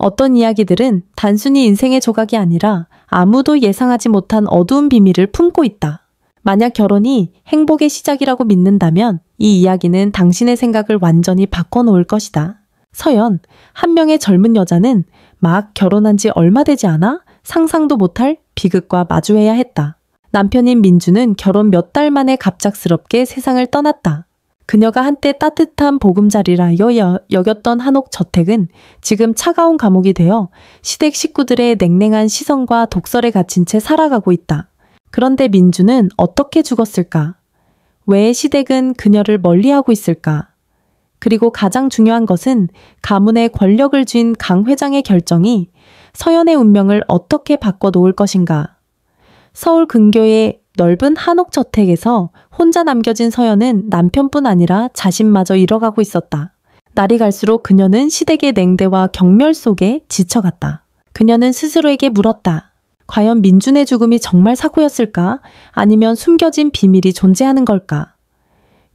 어떤 이야기들은 단순히 인생의 조각이 아니라 아무도 예상하지 못한 어두운 비밀을 품고 있다. 만약 결혼이 행복의 시작이라고 믿는다면 이 이야기는 당신의 생각을 완전히 바꿔놓을 것이다. 서연, 한 명의 젊은 여자는 막 결혼한 지 얼마 되지 않아 상상도 못할 비극과 마주해야 했다. 남편인 민주는 결혼 몇 달 만에 갑작스럽게 세상을 떠났다. 그녀가 한때 따뜻한 보금자리라 여겼던 한옥 저택은 지금 차가운 감옥이 되어 시댁 식구들의 냉랭한 시선과 독설에 갇힌 채 살아가고 있다. 그런데 민주는 어떻게 죽었을까? 왜 시댁은 그녀를 멀리하고 있을까? 그리고 가장 중요한 것은 가문의 권력을 쥔 강 회장의 결정이 서연의 운명을 어떻게 바꿔놓을 것인가? 서울 근교의 넓은 한옥저택에서 혼자 남겨진 서연은 남편뿐 아니라 자신마저 잃어가고 있었다. 날이 갈수록 그녀는 시댁의 냉대와 경멸 속에 지쳐갔다. 그녀는 스스로에게 물었다. 과연 민준의 죽음이 정말 사고였을까? 아니면 숨겨진 비밀이 존재하는 걸까?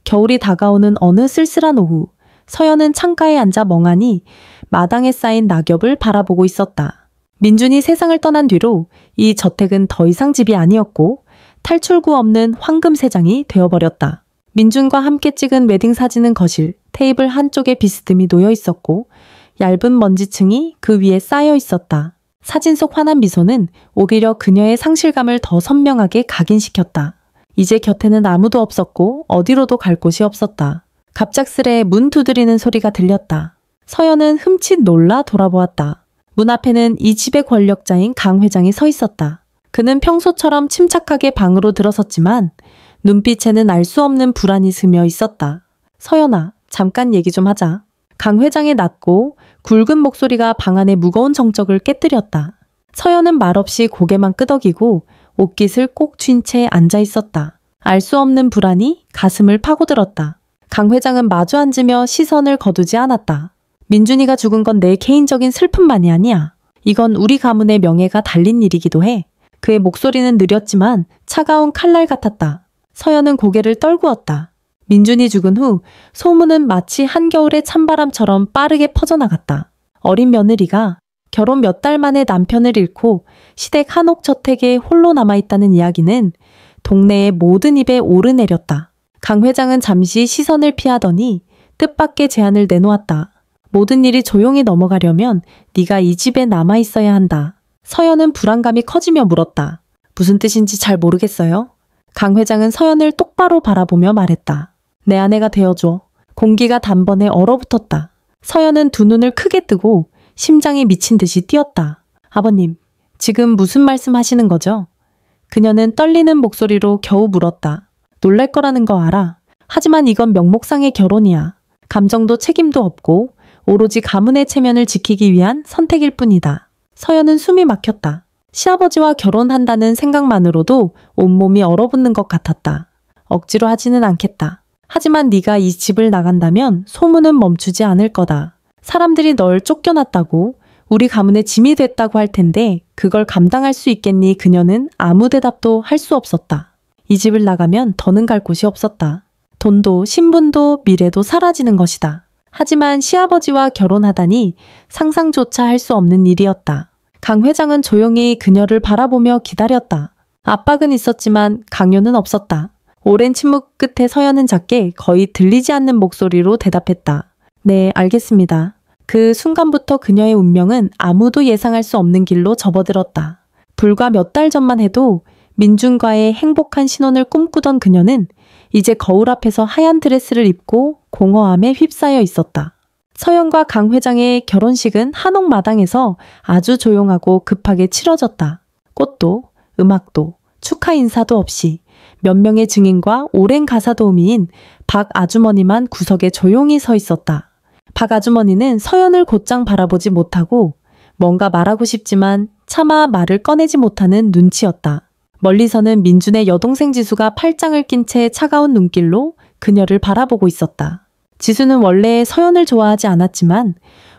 겨울이 다가오는 어느 쓸쓸한 오후, 서연은 창가에 앉아 멍하니 마당에 쌓인 낙엽을 바라보고 있었다. 민준이 세상을 떠난 뒤로 이 저택은 더 이상 집이 아니었고 탈출구 없는 황금세장이 되어버렸다. 민준과 함께 찍은 웨딩 사진은 거실, 테이블 한쪽에 비스듬히 놓여 있었고 얇은 먼지층이 그 위에 쌓여 있었다. 사진 속 환한 미소는 오히려 그녀의 상실감을 더 선명하게 각인시켰다. 이제 곁에는 아무도 없었고 어디로도 갈 곳이 없었다. 갑작스레 문 두드리는 소리가 들렸다. 서연은 흠칫 놀라 돌아보았다. 문 앞에는 이 집의 권력자인 강 회장이 서 있었다. 그는 평소처럼 침착하게 방으로 들어섰지만 눈빛에는 알 수 없는 불안이 스며 있었다. 서연아, 잠깐 얘기 좀 하자. 강 회장의 낮고 굵은 목소리가 방 안의 무거운 정적을 깨뜨렸다. 서연은 말없이 고개만 끄덕이고 옷깃을 꼭 쥔 채 앉아 있었다. 알 수 없는 불안이 가슴을 파고들었다. 강 회장은 마주 앉으며 시선을 거두지 않았다. 민준이가 죽은 건 내 개인적인 슬픔만이 아니야. 이건 우리 가문의 명예가 달린 일이기도 해. 그의 목소리는 느렸지만 차가운 칼날 같았다. 서연은 고개를 떨구었다. 민준이 죽은 후 소문은 마치 한겨울의 찬바람처럼 빠르게 퍼져나갔다. 어린 며느리가 결혼 몇 달 만에 남편을 잃고 시댁 한옥저택에 홀로 남아있다는 이야기는 동네의 모든 입에 오르내렸다. 강 회장은 잠시 시선을 피하더니 뜻밖의 제안을 내놓았다. 모든 일이 조용히 넘어가려면 네가 이 집에 남아있어야 한다. 서연은 불안감이 커지며 물었다. 무슨 뜻인지 잘 모르겠어요. 강 회장은 서연을 똑바로 바라보며 말했다. 내 아내가 되어줘. 공기가 단번에 얼어붙었다. 서연은 두 눈을 크게 뜨고 심장이 미친 듯이 뛰었다. 아버님, 지금 무슨 말씀 하시는 거죠? 그녀는 떨리는 목소리로 겨우 물었다. 놀랄 거라는 거 알아. 하지만 이건 명목상의 결혼이야. 감정도 책임도 없고 오로지 가문의 체면을 지키기 위한 선택일 뿐이다. 서연은 숨이 막혔다. 시아버지와 결혼한다는 생각만으로도 온몸이 얼어붙는 것 같았다. 억지로 하지는 않겠다. 하지만 네가 이 집을 나간다면 소문은 멈추지 않을 거다. 사람들이 널 쫓겨났다고, 우리 가문의 짐이 됐다고 할 텐데 그걸 감당할 수 있겠니? 그녀는 아무 대답도 할 수 없었다. 이 집을 나가면 더는 갈 곳이 없었다. 돈도 신분도 미래도 사라지는 것이다. 하지만 시아버지와 결혼하다니 상상조차 할 수 없는 일이었다. 강 회장은 조용히 그녀를 바라보며 기다렸다. 압박은 있었지만 강요는 없었다. 오랜 침묵 끝에 서연은 작게 거의 들리지 않는 목소리로 대답했다. 네, 알겠습니다. 그 순간부터 그녀의 운명은 아무도 예상할 수 없는 길로 접어들었다. 불과 몇 달 전만 해도 민준과의 행복한 신혼을 꿈꾸던 그녀는 이제 거울 앞에서 하얀 드레스를 입고 공허함에 휩싸여 있었다. 서연과 강 회장의 결혼식은 한옥 마당에서 아주 조용하고 급하게 치러졌다. 꽃도, 음악도, 축하 인사도 없이 몇 명의 증인과 오랜 가사 도우미인 박 아주머니만 구석에 조용히 서 있었다. 박 아주머니는 서연을 곧장 바라보지 못하고 뭔가 말하고 싶지만 차마 말을 꺼내지 못하는 눈치였다. 멀리서는 민준의 여동생 지수가 팔짱을 낀 채 차가운 눈길로 그녀를 바라보고 있었다. 지수는 원래 서연을 좋아하지 않았지만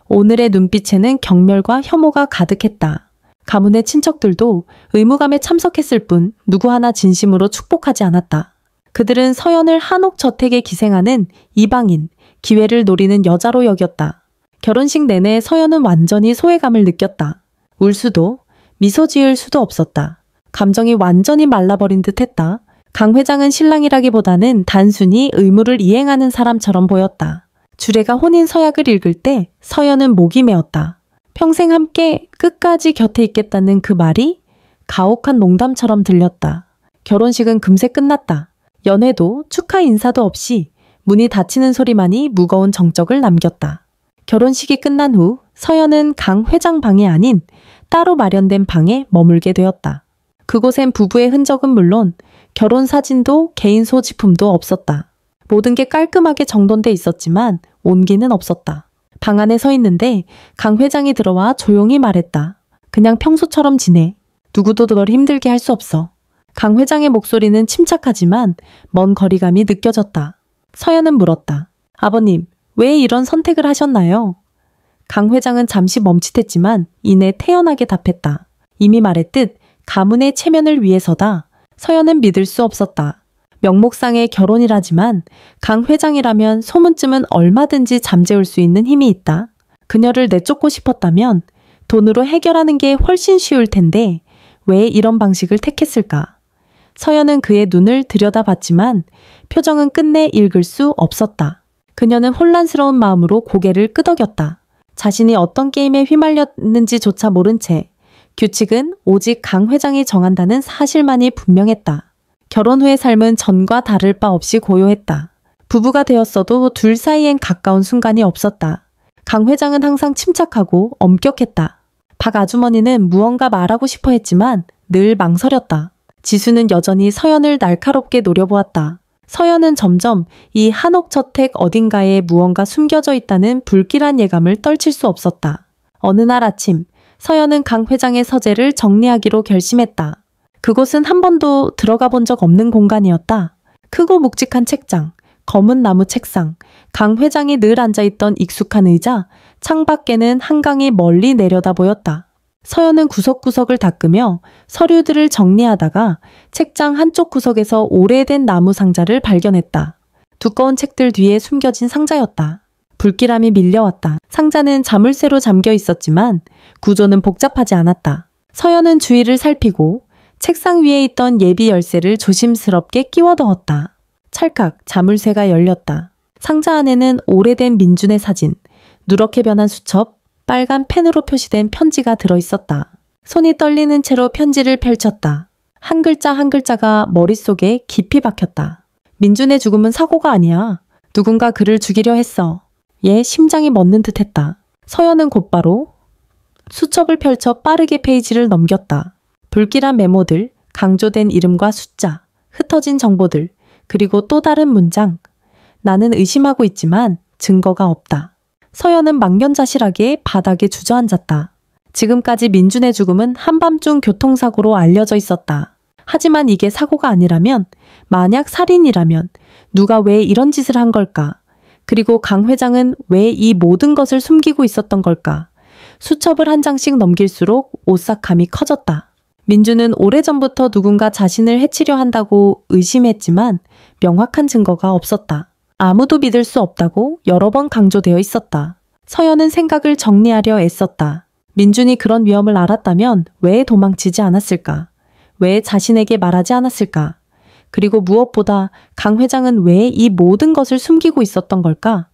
오늘의 눈빛에는 경멸과 혐오가 가득했다. 가문의 친척들도 의무감에 참석했을 뿐 누구 하나 진심으로 축복하지 않았다. 그들은 서연을 한옥 저택에 기생하는 이방인, 기회를 노리는 여자로 여겼다. 결혼식 내내 서연은 완전히 소외감을 느꼈다. 울 수도, 미소 지을 수도 없었다. 감정이 완전히 말라버린 듯 했다. 강 회장은 신랑이라기보다는 단순히 의무를 이행하는 사람처럼 보였다. 주례가 혼인 서약을 읽을 때 서연은 목이 메었다. 평생 함께 끝까지 곁에 있겠다는 그 말이 가혹한 농담처럼 들렸다. 결혼식은 금세 끝났다. 연회도 축하 인사도 없이 문이 닫히는 소리만이 무거운 정적을 남겼다. 결혼식이 끝난 후 서연은 강 회장 방이 아닌 따로 마련된 방에 머물게 되었다. 그곳엔 부부의 흔적은 물론 결혼 사진도 개인 소지품도 없었다. 모든 게 깔끔하게 정돈돼 있었지만 온기는 없었다. 방 안에 서 있는데 강 회장이 들어와 조용히 말했다. 그냥 평소처럼 지내. 누구도 널 힘들게 할 수 없어. 강 회장의 목소리는 침착하지만 먼 거리감이 느껴졌다. 서연은 물었다. 아버님, 왜 이런 선택을 하셨나요? 강 회장은 잠시 멈칫했지만 이내 태연하게 답했다. 이미 말했듯 가문의 체면을 위해서다. 서연은 믿을 수 없었다. 명목상의 결혼이라지만 강 회장이라면 소문쯤은 얼마든지 잠재울 수 있는 힘이 있다. 그녀를 내쫓고 싶었다면 돈으로 해결하는 게 훨씬 쉬울 텐데 왜 이런 방식을 택했을까? 서연은 그의 눈을 들여다봤지만 표정은 끝내 읽을 수 없었다. 그녀는 혼란스러운 마음으로 고개를 끄덕였다. 자신이 어떤 게임에 휘말렸는지조차 모른 채 규칙은 오직 강 회장이 정한다는 사실만이 분명했다. 결혼 후의 삶은 전과 다를 바 없이 고요했다. 부부가 되었어도 둘 사이엔 가까운 순간이 없었다. 강 회장은 항상 침착하고 엄격했다. 박 아주머니는 무언가 말하고 싶어 했지만 늘 망설였다. 지수는 여전히 서연을 날카롭게 노려보았다. 서연은 점점 이 한옥저택 어딘가에 무언가 숨겨져 있다는 불길한 예감을 떨칠 수 없었다. 어느 날 아침, 서연은 강 회장의 서재를 정리하기로 결심했다. 그곳은 한 번도 들어가 본 적 없는 공간이었다. 크고 묵직한 책장, 검은 나무 책상, 강 회장이 늘 앉아있던 익숙한 의자, 창밖에는 한강이 멀리 내려다 보였다. 서연은 구석구석을 닦으며 서류들을 정리하다가 책장 한쪽 구석에서 오래된 나무 상자를 발견했다. 두꺼운 책들 뒤에 숨겨진 상자였다. 불길함이 밀려왔다. 상자는 자물쇠로 잠겨 있었지만 구조는 복잡하지 않았다. 서연은 주위를 살피고 책상 위에 있던 예비 열쇠를 조심스럽게 끼워 넣었다. 찰칵 자물쇠가 열렸다. 상자 안에는 오래된 민준의 사진, 누렇게 변한 수첩, 빨간 펜으로 표시된 편지가 들어있었다. 손이 떨리는 채로 편지를 펼쳤다. 한 글자 한 글자가 머릿속에 깊이 박혔다. 민준의 죽음은 사고가 아니야. 누군가 그를 죽이려 했어. 얘 심장이 멎는 듯했다. 서연은 곧바로 수첩을 펼쳐 빠르게 페이지를 넘겼다. 불길한 메모들, 강조된 이름과 숫자, 흩어진 정보들, 그리고 또 다른 문장. 나는 의심하고 있지만 증거가 없다. 서연은 망연자실하게 바닥에 주저앉았다. 지금까지 민준의 죽음은 한밤중 교통사고로 알려져 있었다. 하지만 이게 사고가 아니라면, 만약 살인이라면 누가 왜 이런 짓을 한 걸까? 그리고 강 회장은 왜 이 모든 것을 숨기고 있었던 걸까? 수첩을 한 장씩 넘길수록 오싹함이 커졌다. 민주는 오래전부터 누군가 자신을 해치려 한다고 의심했지만 명확한 증거가 없었다. 아무도 믿을 수 없다고 여러 번 강조되어 있었다. 서연은 생각을 정리하려 애썼다. 민준이 그런 위험을 알았다면 왜 도망치지 않았을까? 왜 자신에게 말하지 않았을까? 그리고 무엇보다 강 회장은 왜 이 모든 것을 숨기고 있었던 걸까?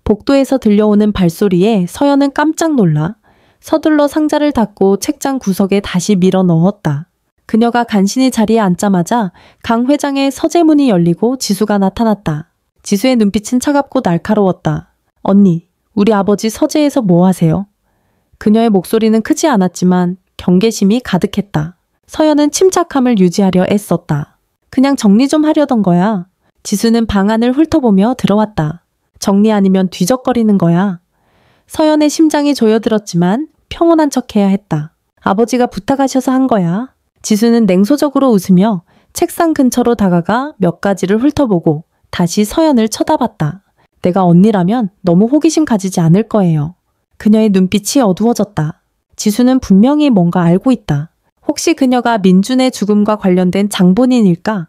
복도에서 들려오는 발소리에 서연은 깜짝 놀라 서둘러 상자를 닫고 책장 구석에 다시 밀어 넣었다. 그녀가 간신히 자리에 앉자마자 강 회장의 서재문이 열리고 지수가 나타났다. 지수의 눈빛은 차갑고 날카로웠다. 언니, 우리 아버지 서재에서 뭐 하세요? 그녀의 목소리는 크지 않았지만 경계심이 가득했다. 서연은 침착함을 유지하려 애썼다. 그냥 정리 좀 하려던 거야. 지수는 방 안을 훑어보며 들어왔다. 정리 아니면 뒤적거리는 거야. 서연의 심장이 조여들었지만 평온한 척해야 했다. 아버지가 부탁하셔서 한 거야. 지수는 냉소적으로 웃으며 책상 근처로 다가가 몇 가지를 훑어보고 다시 서연을 쳐다봤다. 내가 언니라면 너무 호기심 가지지 않을 거예요. 그녀의 눈빛이 어두워졌다. 지수는 분명히 뭔가 알고 있다. 혹시 그녀가 민준의 죽음과 관련된 장본인일까?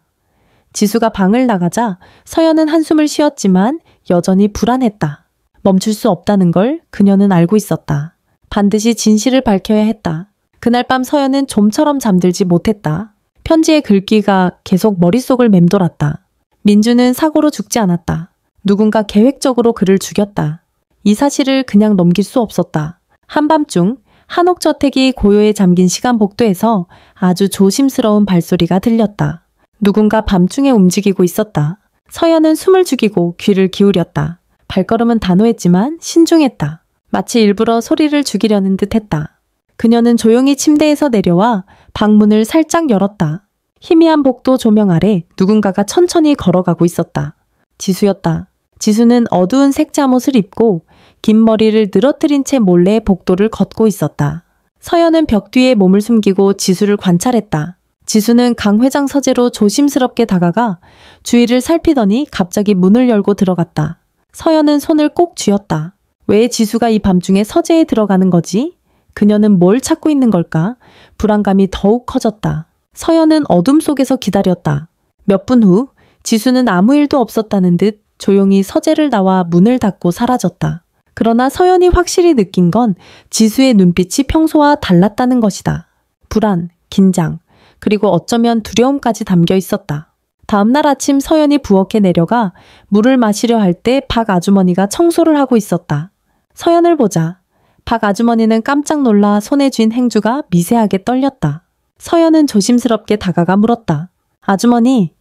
지수가 방을 나가자 서연은 한숨을 쉬었지만 여전히 불안했다. 멈출 수 없다는 걸 그녀는 알고 있었다. 반드시 진실을 밝혀야 했다. 그날 밤 서연은 좀처럼 잠들지 못했다. 편지의 글귀가 계속 머릿속을 맴돌았다. 민주는 사고로 죽지 않았다. 누군가 계획적으로 그를 죽였다. 이 사실을 그냥 넘길 수 없었다. 한밤중 한옥저택이 고요에 잠긴 시간 복도에서 아주 조심스러운 발소리가 들렸다. 누군가 밤중에 움직이고 있었다. 서연은 숨을 죽이고 귀를 기울였다. 발걸음은 단호했지만 신중했다. 마치 일부러 소리를 죽이려는 듯 했다. 그녀는 조용히 침대에서 내려와 방문을 살짝 열었다. 희미한 복도 조명 아래 누군가가 천천히 걸어가고 있었다. 지수였다. 지수는 어두운 색 잠옷을 입고 긴 머리를 늘어뜨린 채 몰래 복도를 걷고 있었다. 서연은 벽 뒤에 몸을 숨기고 지수를 관찰했다. 지수는 강 회장 서재로 조심스럽게 다가가 주위를 살피더니 갑자기 문을 열고 들어갔다. 서연은 손을 꼭 쥐었다. 왜 지수가 이 밤중에 서재에 들어가는 거지? 그녀는 뭘 찾고 있는 걸까? 불안감이 더욱 커졌다. 서연은 어둠 속에서 기다렸다. 몇 분 후 지수는 아무 일도 없었다는 듯 조용히 서재를 나와 문을 닫고 사라졌다. 그러나 서연이 확실히 느낀 건 지수의 눈빛이 평소와 달랐다는 것이다. 불안, 긴장, 그리고 어쩌면 두려움까지 담겨 있었다. 다음날 아침 서연이 부엌에 내려가 물을 마시려 할 때 박 아주머니가 청소를 하고 있었다. 서연을 보자 박 아주머니는 깜짝 놀라 손에 쥔 행주가 미세하게 떨렸다. 서연은 조심스럽게 다가가 물었다. 아주머니,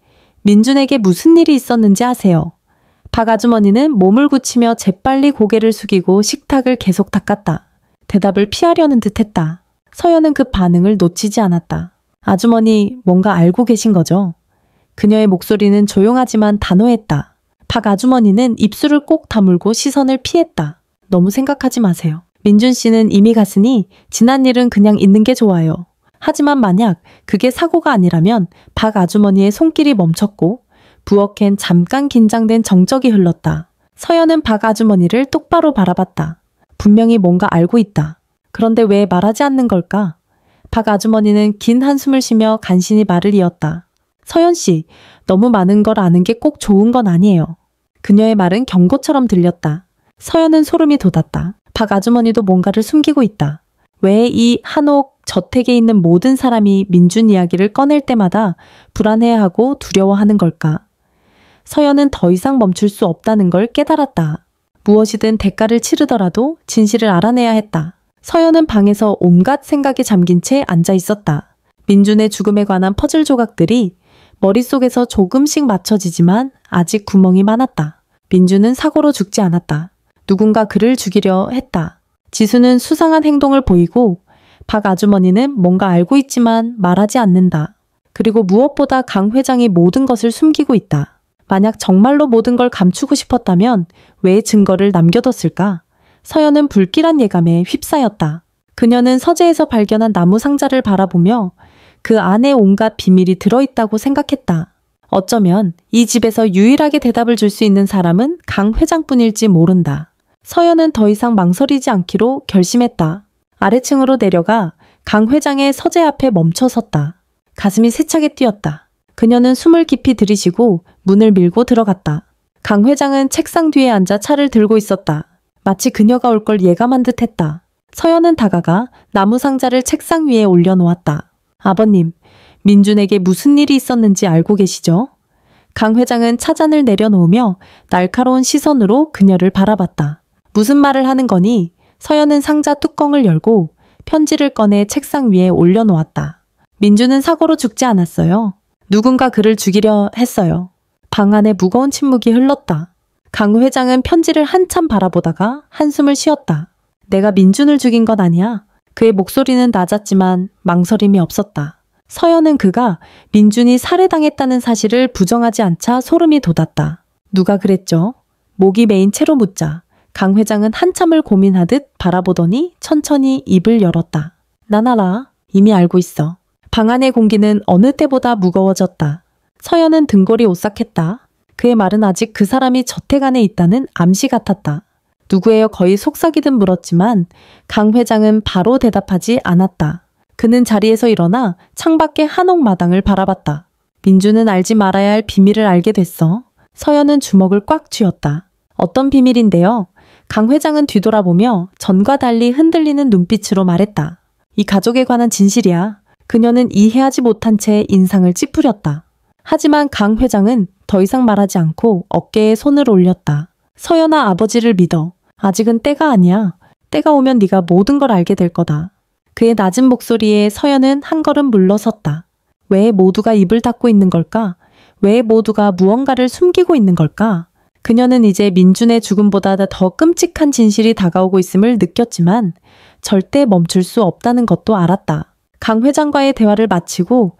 민준에게 무슨 일이 있었는지 아세요? 박 아주머니는 몸을 굳히며 재빨리 고개를 숙이고 식탁을 계속 닦았다. 대답을 피하려는 듯 했다. 서연은 그 반응을 놓치지 않았다. 아주머니, 뭔가 알고 계신 거죠? 그녀의 목소리는 조용하지만 단호했다. 박 아주머니는 입술을 꼭 다물고 시선을 피했다. 너무 생각하지 마세요. 민준 씨는 이미 갔으니 지난 일은 그냥 있는 게 좋아요. 하지만 만약 그게 사고가 아니라면 박 아주머니의 손길이 멈췄고 부엌엔 잠깐 긴장된 정적이 흘렀다. 서연은 박 아주머니를 똑바로 바라봤다. 분명히 뭔가 알고 있다. 그런데 왜 말하지 않는 걸까? 박 아주머니는 긴 한숨을 쉬며 간신히 말을 이었다. 서연 씨, 너무 많은 걸 아는 게 꼭 좋은 건 아니에요. 그녀의 말은 경고처럼 들렸다. 서연은 소름이 돋았다. 박 아주머니도 뭔가를 숨기고 있다. 왜 이 한옥 저택에 있는 모든 사람이 민준 이야기를 꺼낼 때마다 불안해하고 두려워하는 걸까? 서연은 더 이상 멈출 수 없다는 걸 깨달았다. 무엇이든 대가를 치르더라도 진실을 알아내야 했다. 서연은 방에서 온갖 생각에 잠긴 채 앉아 있었다. 민준의 죽음에 관한 퍼즐 조각들이 머릿속에서 조금씩 맞춰지지만 아직 구멍이 많았다. 민준은 사고로 죽지 않았다. 누군가 그를 죽이려 했다. 지수는 수상한 행동을 보이고 박 아주머니는 뭔가 알고 있지만 말하지 않는다. 그리고 무엇보다 강 회장이 모든 것을 숨기고 있다. 만약 정말로 모든 걸 감추고 싶었다면 왜 증거를 남겨뒀을까? 서연은 불길한 예감에 휩싸였다. 그녀는 서재에서 발견한 나무 상자를 바라보며 그 안에 온갖 비밀이 들어있다고 생각했다. 어쩌면 이 집에서 유일하게 대답을 줄 수 있는 사람은 강 회장뿐일지 모른다. 서연은 더 이상 망설이지 않기로 결심했다. 아래층으로 내려가 강 회장의 서재 앞에 멈춰 섰다. 가슴이 세차게 뛰었다. 그녀는 숨을 깊이 들이쉬고 문을 밀고 들어갔다. 강 회장은 책상 뒤에 앉아 차를 들고 있었다. 마치 그녀가 올 걸 예감한 듯 했다. 서연은 다가가 나무 상자를 책상 위에 올려놓았다. 아버님, 민준에게 무슨 일이 있었는지 알고 계시죠? 강 회장은 차잔을 내려놓으며 날카로운 시선으로 그녀를 바라봤다. 무슨 말을 하는 거니? 서연은 상자 뚜껑을 열고 편지를 꺼내 책상 위에 올려놓았다. 민준은 사고로 죽지 않았어요. 누군가 그를 죽이려 했어요. 방 안에 무거운 침묵이 흘렀다. 강 회장은 편지를 한참 바라보다가 한숨을 쉬었다. 내가 민준을 죽인 건 아니야. 그의 목소리는 낮았지만 망설임이 없었다. 서연은 그가 민준이 살해당했다는 사실을 부정하지 않자 소름이 돋았다. 누가 그랬죠? 목이 메인 채로 묻자 강 회장은 한참을 고민하듯 바라보더니 천천히 입을 열었다. 난 알아. 이미 알고 있어. 방 안의 공기는 어느 때보다 무거워졌다. 서연은 등골이 오싹했다. 그의 말은 아직 그 사람이 저택 안에 있다는 암시 같았다. 누구예요? 거의 속삭이듯 물었지만 강 회장은 바로 대답하지 않았다. 그는 자리에서 일어나 창밖의 한옥 마당을 바라봤다. 민주는 알지 말아야 할 비밀을 알게 됐어. 서연은 주먹을 꽉 쥐었다. 어떤 비밀인데요? 강 회장은 뒤돌아보며 전과 달리 흔들리는 눈빛으로 말했다. 이 가족에 관한 진실이야. 그녀는 이해하지 못한 채 인상을 찌푸렸다. 하지만 강 회장은 더 이상 말하지 않고 어깨에 손을 올렸다. 서연아, 아버지를 믿어. 아직은 때가 아니야. 때가 오면 네가 모든 걸 알게 될 거다. 그의 낮은 목소리에 서연은 한 걸음 물러섰다. 왜 모두가 입을 닫고 있는 걸까? 왜 모두가 무언가를 숨기고 있는 걸까? 그녀는 이제 민준의 죽음보다 더 끔찍한 진실이 다가오고 있음을 느꼈지만 절대 멈출 수 없다는 것도 알았다. 강 회장과의 대화를 마치고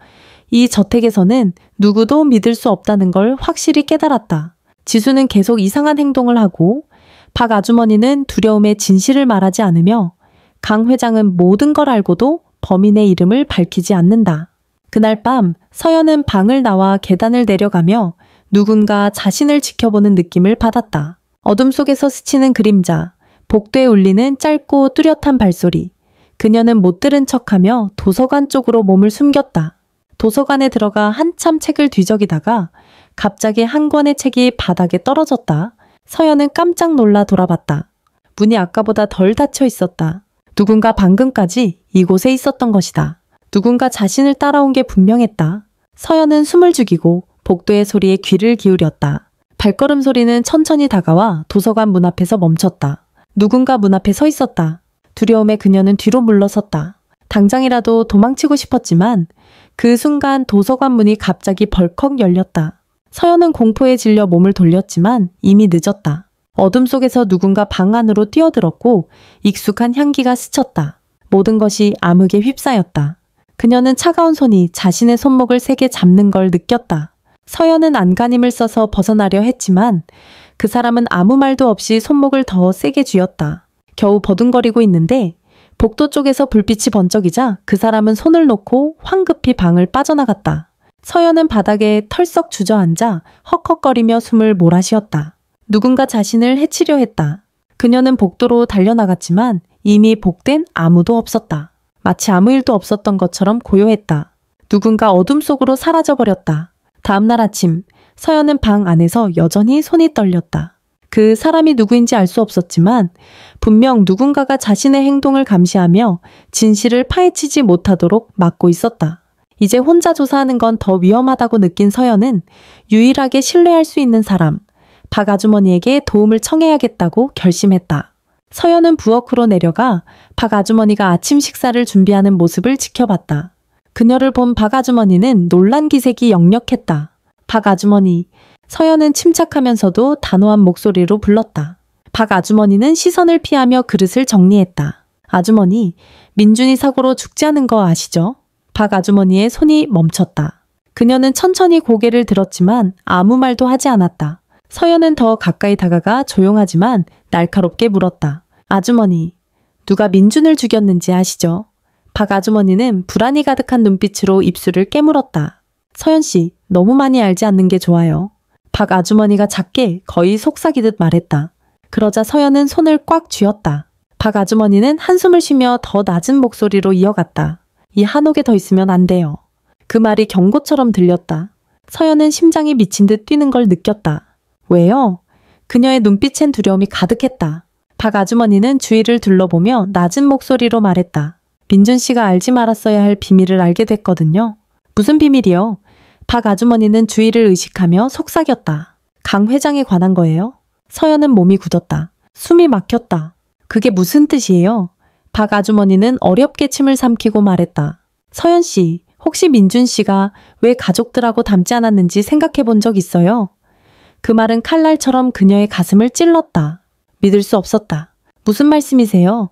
이 저택에서는 누구도 믿을 수 없다는 걸 확실히 깨달았다. 지수는 계속 이상한 행동을 하고 박 아주머니는 두려움의 진실을 말하지 않으며 강 회장은 모든 걸 알고도 범인의 이름을 밝히지 않는다. 그날 밤 서연은 방을 나와 계단을 내려가며 누군가 자신을 지켜보는 느낌을 받았다. 어둠 속에서 스치는 그림자, 복도에 울리는 짧고 뚜렷한 발소리. 그녀는 못 들은 척하며 도서관 쪽으로 몸을 숨겼다. 도서관에 들어가 한참 책을 뒤적이다가 갑자기 한 권의 책이 바닥에 떨어졌다. 서연은 깜짝 놀라 돌아봤다. 문이 아까보다 덜 닫혀 있었다. 누군가 방금까지 이곳에 있었던 것이다. 누군가 자신을 따라온 게 분명했다. 서연은 숨을 죽이고 복도의 소리에 귀를 기울였다. 발걸음 소리는 천천히 다가와 도서관 문 앞에서 멈췄다. 누군가 문 앞에 서 있었다. 두려움에 그녀는 뒤로 물러섰다. 당장이라도 도망치고 싶었지만 그 순간 도서관 문이 갑자기 벌컥 열렸다. 서연은 공포에 질려 몸을 돌렸지만 이미 늦었다. 어둠 속에서 누군가 방 안으로 뛰어들었고 익숙한 향기가 스쳤다. 모든 것이 암흑에 휩싸였다. 그녀는 차가운 손이 자신의 손목을 세게 잡는 걸 느꼈다. 서연은 안간힘을 써서 벗어나려 했지만 그 사람은 아무 말도 없이 손목을 더 세게 쥐었다. 겨우 버둥거리고 있는데 복도 쪽에서 불빛이 번쩍이자 그 사람은 손을 놓고 황급히 방을 빠져나갔다. 서연은 바닥에 털썩 주저앉아 헉헉거리며 숨을 몰아쉬었다. 누군가 자신을 해치려 했다. 그녀는 복도로 달려나갔지만 이미 복된 아무도 없었다. 마치 아무 일도 없었던 것처럼 고요했다. 누군가 어둠 속으로 사라져버렸다. 다음날 아침, 서연은 방 안에서 여전히 손이 떨렸다. 그 사람이 누구인지 알 수 없었지만 분명 누군가가 자신의 행동을 감시하며 진실을 파헤치지 못하도록 막고 있었다. 이제 혼자 조사하는 건 더 위험하다고 느낀 서연은 유일하게 신뢰할 수 있는 사람, 박 아주머니에게 도움을 청해야겠다고 결심했다. 서연은 부엌으로 내려가 박 아주머니가 아침 식사를 준비하는 모습을 지켜봤다. 그녀를 본 박 아주머니는 놀란 기색이 역력했다. 박 아주머니, 서연은 침착하면서도 단호한 목소리로 불렀다. 박 아주머니는 시선을 피하며 그릇을 정리했다. 아주머니, 민준이 사고로 죽지 않은 거 아시죠? 박 아주머니의 손이 멈췄다. 그녀는 천천히 고개를 들었지만 아무 말도 하지 않았다. 서연은 더 가까이 다가가 조용하지만 날카롭게 물었다. 아주머니, 누가 민준을 죽였는지 아시죠? 박 아주머니는 불안이 가득한 눈빛으로 입술을 깨물었다. 서연씨, 너무 많이 알지 않는 게 좋아요. 박 아주머니가 작게 거의 속삭이듯 말했다. 그러자 서연은 손을 꽉 쥐었다. 박 아주머니는 한숨을 쉬며 더 낮은 목소리로 이어갔다. 이 한옥에 더 있으면 안 돼요. 그 말이 경고처럼 들렸다. 서연은 심장이 미친 듯 뛰는 걸 느꼈다. 왜요? 그녀의 눈빛엔 두려움이 가득했다. 박 아주머니는 주위를 둘러보며 낮은 목소리로 말했다. 민준 씨가 알지 말았어야 할 비밀을 알게 됐거든요. 무슨 비밀이요? 박 아주머니는 주위를 의식하며 속삭였다. 강 회장에 관한 거예요? 서연은 몸이 굳었다. 숨이 막혔다. 그게 무슨 뜻이에요? 박 아주머니는 어렵게 침을 삼키고 말했다. 서연 씨, 혹시 민준 씨가 왜 가족들하고 닮지 않았는지 생각해 본 적 있어요? 그 말은 칼날처럼 그녀의 가슴을 찔렀다. 믿을 수 없었다. 무슨 말씀이세요?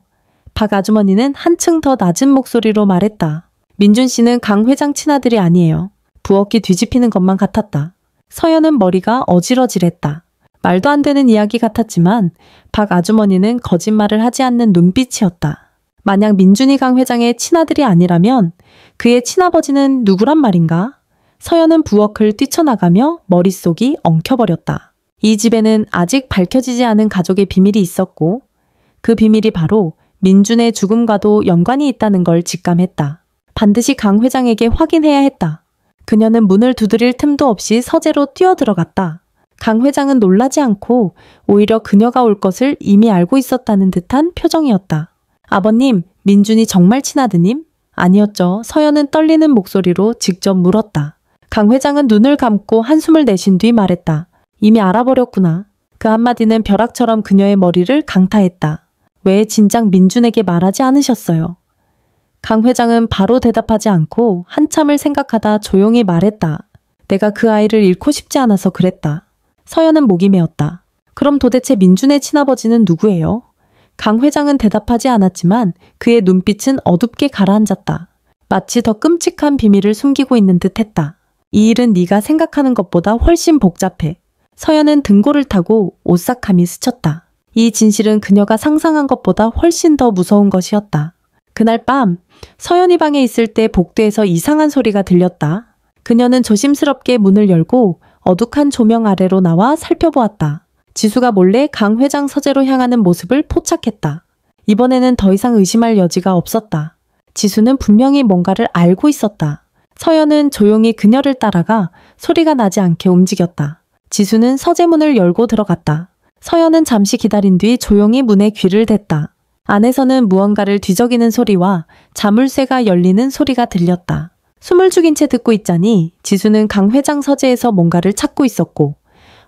박 아주머니는 한층 더 낮은 목소리로 말했다. 민준 씨는 강 회장 친아들이 아니에요. 부엌이 뒤집히는 것만 같았다. 서연은 머리가 어질어질했다. 말도 안 되는 이야기 같았지만 박 아주머니는 거짓말을 하지 않는 눈빛이었다. 만약 민준이 강 회장의 친아들이 아니라면 그의 친아버지는 누구란 말인가? 서연은 부엌을 뛰쳐나가며 머릿속이 엉켜버렸다. 이 집에는 아직 밝혀지지 않은 가족의 비밀이 있었고 그 비밀이 바로 민준의 죽음과도 연관이 있다는 걸 직감했다. 반드시 강 회장에게 확인해야 했다. 그녀는 문을 두드릴 틈도 없이 서재로 뛰어들어갔다. 강 회장은 놀라지 않고 오히려 그녀가 올 것을 이미 알고 있었다는 듯한 표정이었다. 아버님, 민준이 정말 친아드님? 아니었죠. 서연은 떨리는 목소리로 직접 물었다. 강 회장은 눈을 감고 한숨을 내쉰 뒤 말했다. 이미 알아버렸구나. 그 한마디는 벼락처럼 그녀의 머리를 강타했다. 왜 진작 민준에게 말하지 않으셨어요? 강 회장은 바로 대답하지 않고 한참을 생각하다 조용히 말했다. 내가 그 아이를 잃고 싶지 않아서 그랬다. 서연은 목이 메었다. 그럼 도대체 민준의 친아버지는 누구예요? 강 회장은 대답하지 않았지만 그의 눈빛은 어둡게 가라앉았다. 마치 더 끔찍한 비밀을 숨기고 있는 듯 했다. 이 일은 네가 생각하는 것보다 훨씬 복잡해. 서연은 등골을 타고 오싹함이 스쳤다. 이 진실은 그녀가 상상한 것보다 훨씬 더 무서운 것이었다. 그날 밤 서연이 방에 있을 때 복도에서 이상한 소리가 들렸다. 그녀는 조심스럽게 문을 열고 어둑한 조명 아래로 나와 살펴보았다. 지수가 몰래 강 회장 서재로 향하는 모습을 포착했다. 이번에는 더 이상 의심할 여지가 없었다. 지수는 분명히 뭔가를 알고 있었다. 서연은 조용히 그녀를 따라가 소리가 나지 않게 움직였다. 지수는 서재문을 열고 들어갔다. 서연은 잠시 기다린 뒤 조용히 문에 귀를 댔다. 안에서는 무언가를 뒤적이는 소리와 자물쇠가 열리는 소리가 들렸다. 숨을 죽인 채 듣고 있자니 지수는 강 회장 서재에서 뭔가를 찾고 있었고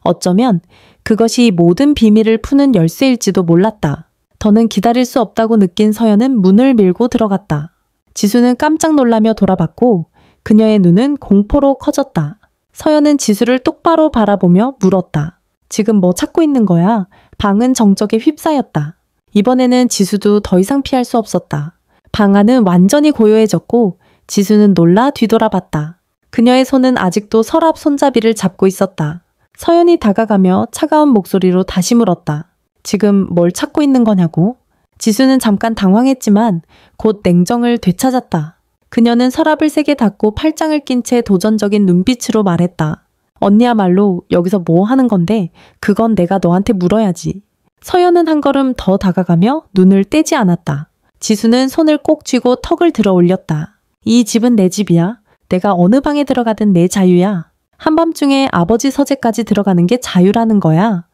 어쩌면 그것이 모든 비밀을 푸는 열쇠일지도 몰랐다. 더는 기다릴 수 없다고 느낀 서연은 문을 밀고 들어갔다. 지수는 깜짝 놀라며 돌아봤고 그녀의 눈은 공포로 커졌다. 서연은 지수를 똑바로 바라보며 물었다. 지금 뭐 찾고 있는 거야? 방은 정적에 휩싸였다. 이번에는 지수도 더 이상 피할 수 없었다. 방 안은 완전히 고요해졌고 지수는 놀라 뒤돌아봤다. 그녀의 손은 아직도 서랍 손잡이를 잡고 있었다. 서연이 다가가며 차가운 목소리로 다시 물었다. 지금 뭘 찾고 있는 거냐고? 지수는 잠깐 당황했지만 곧 냉정을 되찾았다. 그녀는 서랍을 세게 닫고 팔짱을 낀 채 도전적인 눈빛으로 말했다. 언니야말로 여기서 뭐 하는 건데 그건 내가 너한테 물어야지. 서연은 한 걸음 더 다가가며 눈을 떼지 않았다. 지수는 손을 꼭 쥐고 턱을 들어 올렸다. 이 집은 내 집이야. 내가 어느 방에 들어가든 내 자유야. 한밤중에 아버지 서재까지 들어가는 게 자유라는 거야.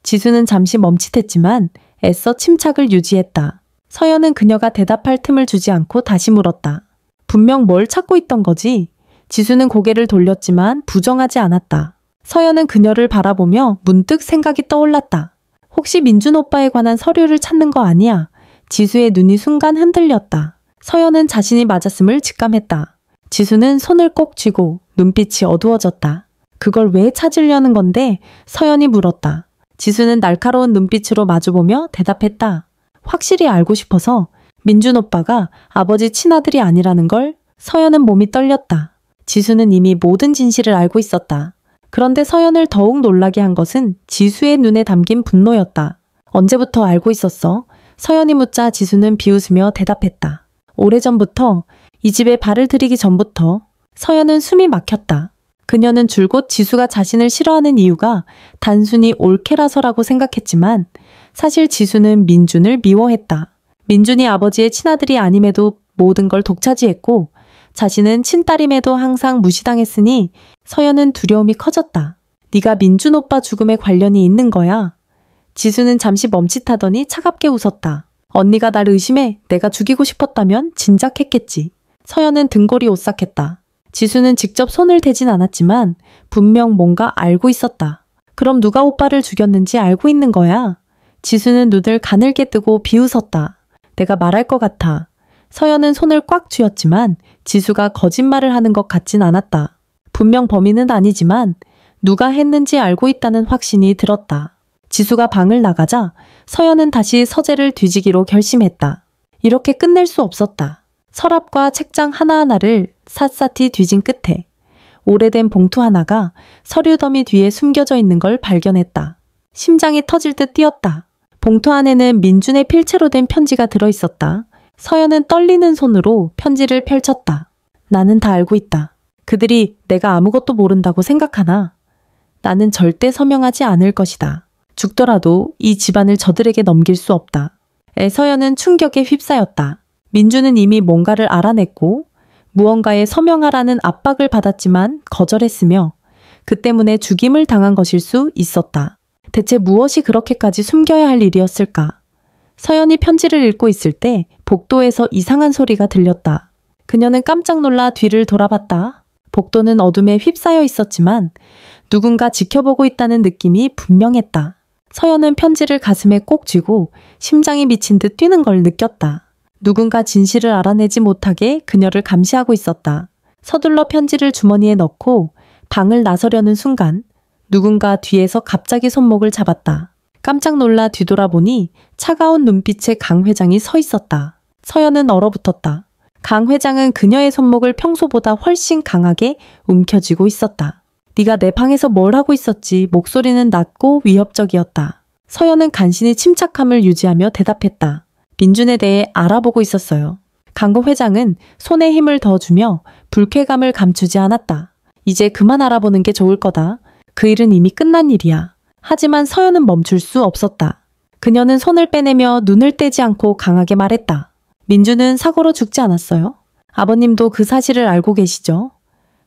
지수는 잠시 멈칫했지만 애써 침착을 유지했다. 서연은 그녀가 대답할 틈을 주지 않고 다시 물었다. 분명 뭘 찾고 있던 거지? 지수는 고개를 돌렸지만 부정하지 않았다. 서연은 그녀를 바라보며 문득 생각이 떠올랐다. 혹시 민준 오빠에 관한 서류를 찾는 거 아니야? 지수의 눈이 순간 흔들렸다. 서연은 자신이 맞았음을 직감했다. 지수는 손을 꼭 쥐고 눈빛이 어두워졌다. 그걸 왜 찾으려는 건데? 서연이 물었다. 지수는 날카로운 눈빛으로 마주보며 대답했다. 확실히 알고 싶어서. 민준 오빠가 아버지 친아들이 아니라는 걸. 서연은 몸이 떨렸다. 지수는 이미 모든 진실을 알고 있었다. 그런데 서연을 더욱 놀라게 한 것은 지수의 눈에 담긴 분노였다. 언제부터 알고 있었어? 서연이 묻자 지수는 비웃으며 대답했다. 오래전부터, 이 집에 발을 들이기 전부터. 서연은 숨이 막혔다. 그녀는 줄곧 지수가 자신을 싫어하는 이유가 단순히 올케라서라고 생각했지만 사실 지수는 민준을 미워했다. 민준이 아버지의 친아들이 아님에도 모든 걸 독차지했고 자신은 친딸임에도 항상 무시당했으니 서연은 두려움이 커졌다. 네가 민준 오빠 죽음에 관련이 있는 거야. 지수는 잠시 멈칫하더니 차갑게 웃었다. 언니가 날 의심해. 내가 죽이고 싶었다면 진작 했겠지. 서연은 등골이 오싹했다. 지수는 직접 손을 대진 않았지만 분명 뭔가 알고 있었다. 그럼 누가 오빠를 죽였는지 알고 있는 거야? 지수는 눈을 가늘게 뜨고 비웃었다. 내가 말할 것 같아. 서연은 손을 꽉 쥐었지만 지수가 거짓말을 하는 것 같진 않았다. 분명 범인은 아니지만 누가 했는지 알고 있다는 확신이 들었다. 지수가 방을 나가자 서연은 다시 서재를 뒤지기로 결심했다. 이렇게 끝낼 수 없었다. 서랍과 책장 하나하나를 샅샅이 뒤진 끝에 오래된 봉투 하나가 서류 더미 뒤에 숨겨져 있는 걸 발견했다. 심장이 터질 듯 뛰었다. 봉투 안에는 민준의 필체로 된 편지가 들어있었다. 서연은 떨리는 손으로 편지를 펼쳤다. 나는 다 알고 있다. 그들이 내가 아무것도 모른다고 생각하나? 나는 절대 서명하지 않을 것이다. 죽더라도 이 집안을 저들에게 넘길 수 없다. 서연은 충격에 휩싸였다. 민준은 이미 뭔가를 알아냈고 무언가에 서명하라는 압박을 받았지만 거절했으며 그 때문에 죽임을 당한 것일 수 있었다. 대체 무엇이 그렇게까지 숨겨야 할 일이었을까? 서연이 편지를 읽고 있을 때 복도에서 이상한 소리가 들렸다. 그녀는 깜짝 놀라 뒤를 돌아봤다. 복도는 어둠에 휩싸여 있었지만 누군가 지켜보고 있다는 느낌이 분명했다. 서연은 편지를 가슴에 꼭 쥐고 심장이 미친 듯 뛰는 걸 느꼈다. 누군가 진실을 알아내지 못하게 그녀를 감시하고 있었다. 서둘러 편지를 주머니에 넣고 방을 나서려는 순간 누군가 뒤에서 갑자기 손목을 잡았다. 깜짝 놀라 뒤돌아보니 차가운 눈빛의 강 회장이 서 있었다. 서연은 얼어붙었다. 강 회장은 그녀의 손목을 평소보다 훨씬 강하게 움켜쥐고 있었다. 네가 내 방에서 뭘 하고 있었지? 목소리는 낮고 위협적이었다. 서연은 간신히 침착함을 유지하며 대답했다. 민준에 대해 알아보고 있었어요. 강 회장은 손에 힘을 더 주며 불쾌감을 감추지 않았다. 이제 그만 알아보는 게 좋을 거다. 그 일은 이미 끝난 일이야. 하지만 서연은 멈출 수 없었다. 그녀는 손을 빼내며 눈을 떼지 않고 강하게 말했다. 민준은 사고로 죽지 않았어요. 아버님도 그 사실을 알고 계시죠?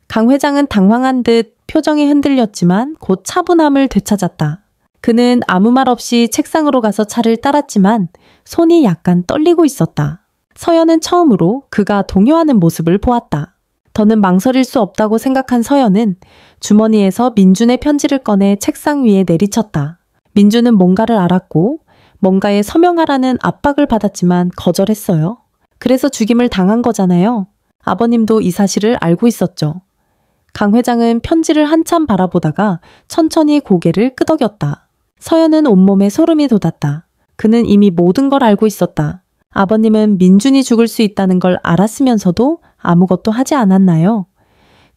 강 회장은 당황한 듯 표정이 흔들렸지만 곧 차분함을 되찾았다. 그는 아무 말 없이 책상으로 가서 차를 따랐지만 손이 약간 떨리고 있었다. 서연은 처음으로 그가 동요하는 모습을 보았다. 더는 망설일 수 없다고 생각한 서연은 주머니에서 민준의 편지를 꺼내 책상 위에 내리쳤다. 민준은 뭔가를 알았고 뭔가에 서명하라는 압박을 받았지만 거절했어요. 그래서 죽임을 당한 거잖아요. 아버님도 이 사실을 알고 있었죠. 강 회장은 편지를 한참 바라보다가 천천히 고개를 끄덕였다. 서연은 온몸에 소름이 돋았다. 그는 이미 모든 걸 알고 있었다. 아버님은 민준이 죽을 수 있다는 걸 알았으면서도 아무것도 하지 않았나요?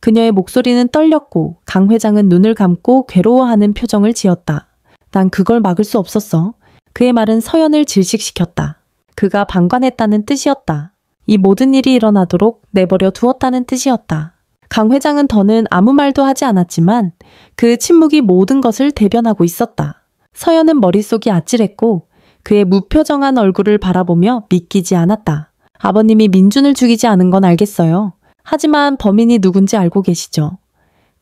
그녀의 목소리는 떨렸고 강 회장은 눈을 감고 괴로워하는 표정을 지었다. 난 그걸 막을 수 없었어. 그의 말은 서연을 질식시켰다. 그가 방관했다는 뜻이었다. 이 모든 일이 일어나도록 내버려 두었다는 뜻이었다. 강 회장은 더는 아무 말도 하지 않았지만 그 침묵이 모든 것을 대변하고 있었다. 서연은 머릿속이 아찔했고 그의 무표정한 얼굴을 바라보며 믿기지 않았다. 아버님이 민준을 죽이지 않은 건 알겠어요. 하지만 범인이 누군지 알고 계시죠?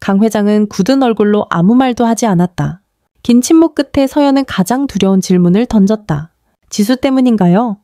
강 회장은 굳은 얼굴로 아무 말도 하지 않았다. 긴 침묵 끝에 서연은 가장 두려운 질문을 던졌다. 지수 때문인가요?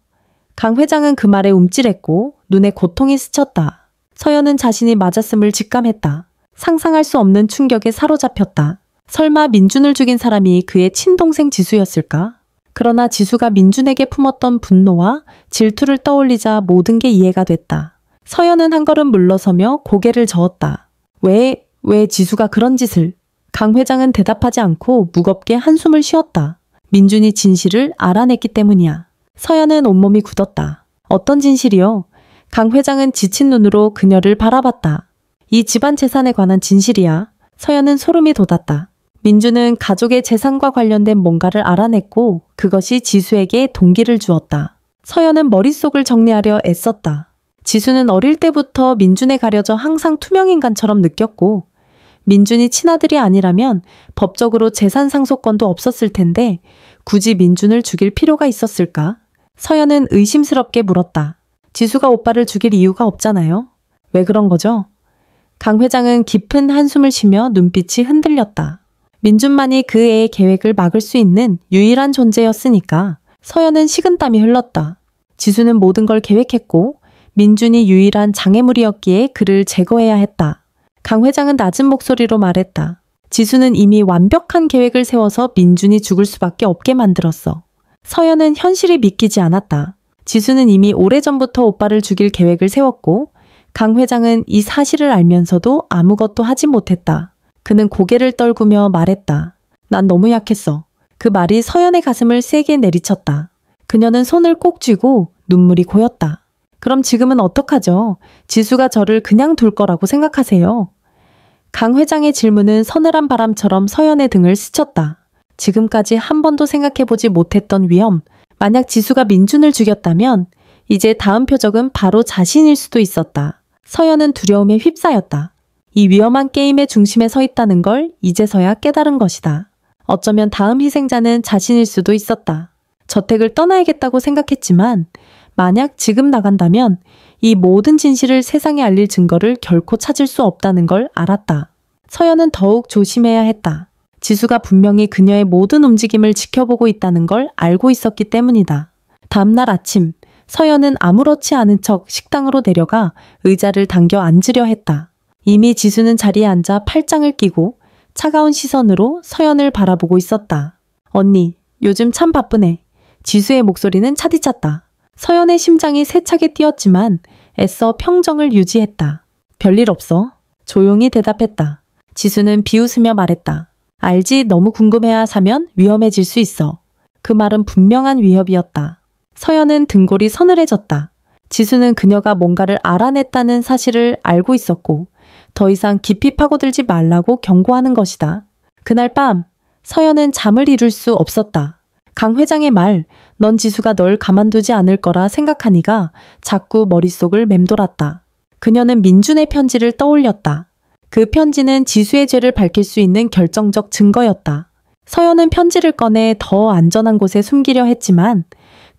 강 회장은 그 말에 움찔했고 눈에 고통이 스쳤다. 서연은 자신이 맞았음을 직감했다. 상상할 수 없는 충격에 사로잡혔다. 설마 민준을 죽인 사람이 그의 친동생 지수였을까? 그러나 지수가 민준에게 품었던 분노와 질투를 떠올리자 모든 게 이해가 됐다. 서연은 한 걸음 물러서며 고개를 저었다. 왜 지수가 그런 짓을? 강 회장은 대답하지 않고 무겁게 한숨을 쉬었다. 민준이 진실을 알아냈기 때문이야. 서연은 온몸이 굳었다. 어떤 진실이요? 강 회장은 지친 눈으로 그녀를 바라봤다. 이 집안 재산에 관한 진실이야. 서연은 소름이 돋았다. 민준은 가족의 재산과 관련된 뭔가를 알아냈고 그것이 지수에게 동기를 주었다. 서연은 머릿속을 정리하려 애썼다. 지수는 어릴 때부터 민준에 가려져 항상 투명인간처럼 느꼈고 민준이 친아들이 아니라면 법적으로 재산 상속권도 없었을 텐데 굳이 민준을 죽일 필요가 있었을까? 서연은 의심스럽게 물었다. 지수가 오빠를 죽일 이유가 없잖아요. 왜 그런 거죠? 강 회장은 깊은 한숨을 쉬며 눈빛이 흔들렸다. 민준만이 그 애의 계획을 막을 수 있는 유일한 존재였으니까. 서연은 식은땀이 흘렀다. 지수는 모든 걸 계획했고 민준이 유일한 장애물이었기에 그를 제거해야 했다. 강 회장은 낮은 목소리로 말했다. 지수는 이미 완벽한 계획을 세워서 민준이 죽을 수밖에 없게 만들었어. 서연은 현실이 믿기지 않았다. 지수는 이미 오래전부터 오빠를 죽일 계획을 세웠고 강 회장은 이 사실을 알면서도 아무것도 하지 못했다. 그는 고개를 떨구며 말했다. 난 너무 약했어. 그 말이 서연의 가슴을 세게 내리쳤다. 그녀는 손을 꼭 쥐고 눈물이 고였다. 그럼 지금은 어떡하죠? 지수가 저를 그냥 둘 거라고 생각하세요? 강 회장의 질문은 서늘한 바람처럼 서연의 등을 스쳤다. 지금까지 한 번도 생각해보지 못했던 위험. 만약 지수가 민준을 죽였다면 이제 다음 표적은 바로 자신일 수도 있었다. 서연은 두려움에 휩싸였다. 이 위험한 게임의 중심에 서 있다는 걸 이제서야 깨달은 것이다. 어쩌면 다음 희생자는 자신일 수도 있었다. 저택을 떠나야겠다고 생각했지만 만약 지금 나간다면 이 모든 진실을 세상에 알릴 증거를 결코 찾을 수 없다는 걸 알았다. 서연은 더욱 조심해야 했다. 지수가 분명히 그녀의 모든 움직임을 지켜보고 있다는 걸 알고 있었기 때문이다. 다음날 아침, 서연은 아무렇지 않은 척 식당으로 내려가 의자를 당겨 앉으려 했다. 이미 지수는 자리에 앉아 팔짱을 끼고 차가운 시선으로 서연을 바라보고 있었다. 언니, 요즘 참 바쁘네. 지수의 목소리는 차디찼다. 서연의 심장이 세차게 뛰었지만 애써 평정을 유지했다. 별일 없어. 조용히 대답했다. 지수는 비웃으며 말했다. 알지, 너무 궁금해야 사면 위험해질 수 있어. 그 말은 분명한 위협이었다. 서연은 등골이 서늘해졌다. 지수는 그녀가 뭔가를 알아냈다는 사실을 알고 있었고 더 이상 깊이 파고들지 말라고 경고하는 것이다. 그날 밤 서연은 잠을 이룰 수 없었다. 강 회장의 말, 넌 지수가 널 가만두지 않을 거라 생각하니가 자꾸 머릿속을 맴돌았다. 그녀는 민준의 편지를 떠올렸다. 그 편지는 지수의 죄를 밝힐 수 있는 결정적 증거였다. 서연은 편지를 꺼내 더 안전한 곳에 숨기려 했지만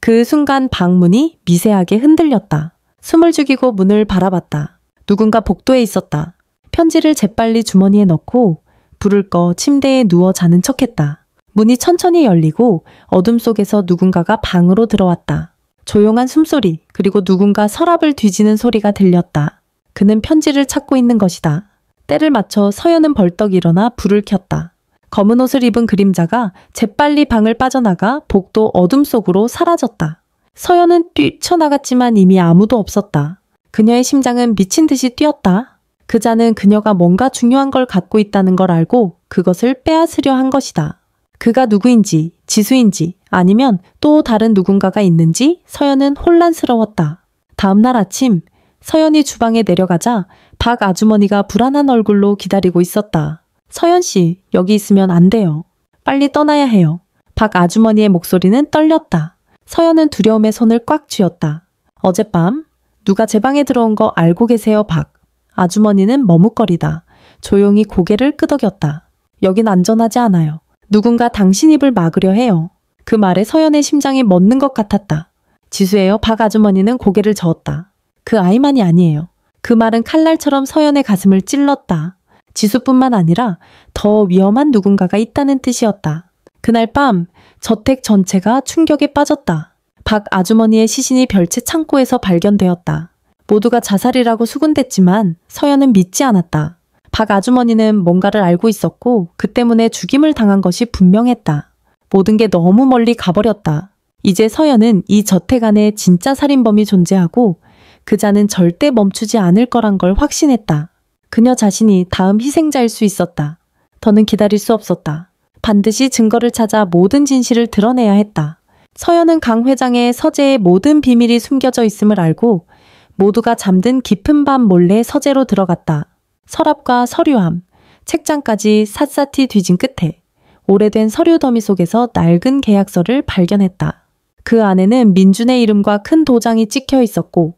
그 순간 방문이 미세하게 흔들렸다. 숨을 죽이고 문을 바라봤다. 누군가 복도에 있었다. 편지를 재빨리 주머니에 넣고 불을 꺼 침대에 누워 자는 척했다. 문이 천천히 열리고 어둠 속에서 누군가가 방으로 들어왔다. 조용한 숨소리, 그리고 누군가 서랍을 뒤지는 소리가 들렸다. 그는 편지를 찾고 있는 것이다. 때를 맞춰 서연은 벌떡 일어나 불을 켰다. 검은 옷을 입은 그림자가 재빨리 방을 빠져나가 복도 어둠 속으로 사라졌다. 서연은 뛰쳐나갔지만 이미 아무도 없었다. 그녀의 심장은 미친 듯이 뛰었다. 그 자는 그녀가 뭔가 중요한 걸 갖고 있다는 걸 알고 그것을 빼앗으려 한 것이다. 그가 누구인지, 지수인지, 아니면 또 다른 누군가가 있는지 서연은 혼란스러웠다. 다음날 아침, 서연이 주방에 내려가자 박 아주머니가 불안한 얼굴로 기다리고 있었다. 서연 씨, 여기 있으면 안 돼요. 빨리 떠나야 해요. 박 아주머니의 목소리는 떨렸다. 서연은 두려움에 손을 꽉 쥐었다. 어젯밤 누가 제 방에 들어온 거 알고 계세요, 박? 아주머니는 머뭇거리다. 조용히 고개를 끄덕였다. 여긴 안전하지 않아요. 누군가 당신 입을 막으려 해요. 그 말에 서연의 심장이 멎는 것 같았다. 지수예요. 박 아주머니는 고개를 저었다. 그 아이만이 아니에요. 그 말은 칼날처럼 서연의 가슴을 찔렀다. 지수뿐만 아니라 더 위험한 누군가가 있다는 뜻이었다. 그날 밤 저택 전체가 충격에 빠졌다. 박 아주머니의 시신이 별채 창고에서 발견되었다. 모두가 자살이라고 수군댔지만 서연은 믿지 않았다. 박 아주머니는 뭔가를 알고 있었고 그 때문에 죽임을 당한 것이 분명했다. 모든 게 너무 멀리 가버렸다. 이제 서연은 이 저택 안에 진짜 살인범이 존재하고 그자는 절대 멈추지 않을 거란 걸 확신했다. 그녀 자신이 다음 희생자일 수 있었다. 더는 기다릴 수 없었다. 반드시 증거를 찾아 모든 진실을 드러내야 했다. 서연은 강 회장의 서재에 모든 비밀이 숨겨져 있음을 알고 모두가 잠든 깊은 밤 몰래 서재로 들어갔다. 서랍과 서류함, 책장까지 샅샅이 뒤진 끝에 오래된 서류 더미 속에서 낡은 계약서를 발견했다. 그 안에는 민준의 이름과 큰 도장이 찍혀 있었고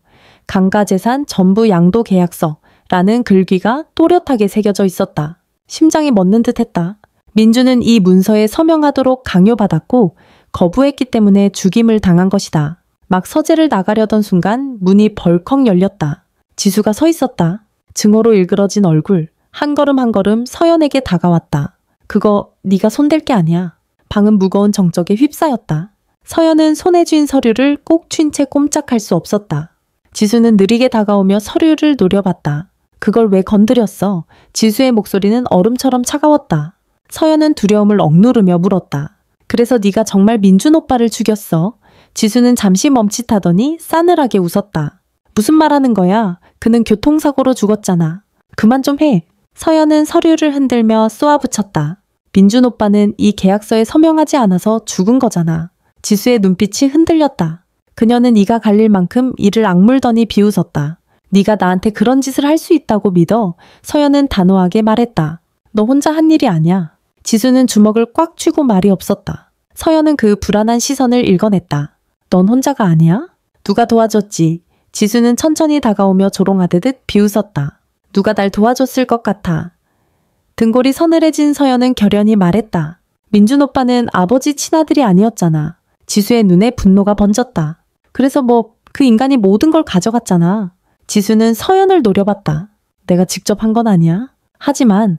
강가재산 전부 양도 계약서라는 글귀가 또렷하게 새겨져 있었다. 심장이 멎는 듯했다. 민준은 이 문서에 서명하도록 강요받았고 거부했기 때문에 죽임을 당한 것이다. 막 서재를 나가려던 순간 문이 벌컥 열렸다. 지수가 서 있었다. 증오로 일그러진 얼굴, 한 걸음 한 걸음 서연에게 다가왔다. 그거 네가 손댈 게 아니야. 방은 무거운 정적에 휩싸였다. 서연은 손에 쥔 서류를 꼭 쥔 채 꼼짝할 수 없었다. 지수는 느리게 다가오며 서류를 노려봤다. 그걸 왜 건드렸어? 지수의 목소리는 얼음처럼 차가웠다. 서연은 두려움을 억누르며 물었다. 그래서 네가 정말 민준 오빠를 죽였어? 지수는 잠시 멈칫하더니 싸늘하게 웃었다. 무슨 말하는 거야? 그는 교통사고로 죽었잖아. 그만 좀 해. 서연은 서류를 흔들며 쏘아붙였다. 민준 오빠는 이 계약서에 서명하지 않아서 죽은 거잖아. 지수의 눈빛이 흔들렸다. 그녀는 이가 갈릴 만큼 이를 악물더니 비웃었다. 네가 나한테 그런 짓을 할 수 있다고 믿어? 서연은 단호하게 말했다. 너 혼자 한 일이 아니야. 지수는 주먹을 꽉 쥐고 말이 없었다. 서연은 그 불안한 시선을 읽어냈다. 넌 혼자가 아니야? 누가 도와줬지? 지수는 천천히 다가오며 조롱하듯 비웃었다. 누가 날 도와줬을 것 같아. 등골이 서늘해진 서연은 결연히 말했다. 민준 오빠는 아버지 친아들이 아니었잖아. 지수의 눈에 분노가 번졌다. 그래서 그 인간이 모든 걸 가져갔잖아. 지수는 서연을 노려봤다. 내가 직접 한 건 아니야. 하지만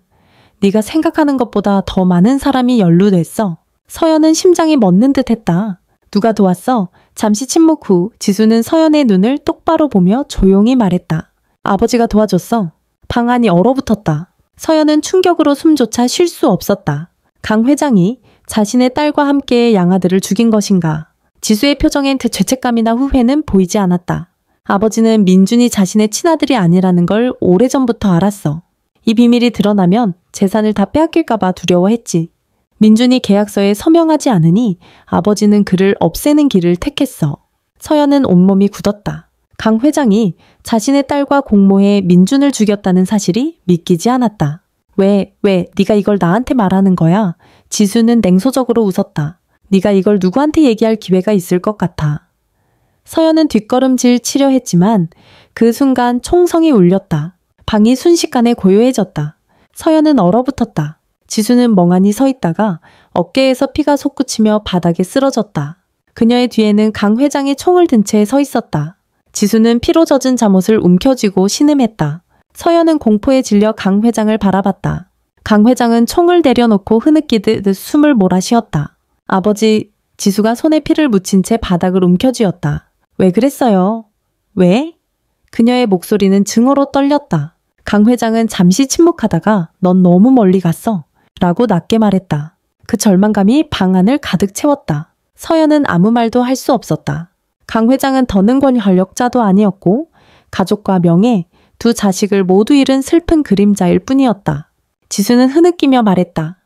네가 생각하는 것보다 더 많은 사람이 연루됐어. 서연은 심장이 멎는 듯 했다. 누가 도왔어? 잠시 침묵 후 지수는 서연의 눈을 똑바로 보며 조용히 말했다. 아버지가 도와줬어. 방 안이 얼어붙었다. 서연은 충격으로 숨조차 쉴 수 없었다. 강 회장이 자신의 딸과 함께 양아들을 죽인 것인가? 지수의 표정엔 죄책감이나 후회는 보이지 않았다. 아버지는 민준이 자신의 친아들이 아니라는 걸 오래전부터 알았어. 이 비밀이 드러나면 재산을 다 빼앗길까봐 두려워했지. 민준이 계약서에 서명하지 않으니 아버지는 그를 없애는 길을 택했어. 서연은 온몸이 굳었다. 강 회장이 자신의 딸과 공모해 민준을 죽였다는 사실이 믿기지 않았다. 왜 네가 이걸 나한테 말하는 거야? 지수는 냉소적으로 웃었다. 네가 이걸 누구한테 얘기할 기회가 있을 것 같아. 서연은 뒷걸음질 치려 했지만 그 순간 총성이 울렸다. 방이 순식간에 고요해졌다. 서연은 얼어붙었다. 지수는 멍하니 서 있다가 어깨에서 피가 솟구치며 바닥에 쓰러졌다. 그녀의 뒤에는 강 회장이 총을 든 채 서 있었다. 지수는 피로 젖은 잠옷을 움켜쥐고 신음했다. 서연은 공포에 질려 강 회장을 바라봤다. 강 회장은 총을 내려놓고 흐느끼듯 숨을 몰아쉬었다. 아버지, 지수가 손에 피를 묻힌 채 바닥을 움켜쥐었다. 왜 그랬어요? 왜? 그녀의 목소리는 증오로 떨렸다. 강 회장은 잠시 침묵하다가 넌 너무 멀리 갔어. 라고 낮게 말했다. 그 절망감이 방 안을 가득 채웠다. 서연은 아무 말도 할 수 없었다. 강 회장은 더는 권력자도 아니었고 가족과 명예, 두 자식을 모두 잃은 슬픈 그림자일 뿐이었다. 지수는 흐느끼며 말했다.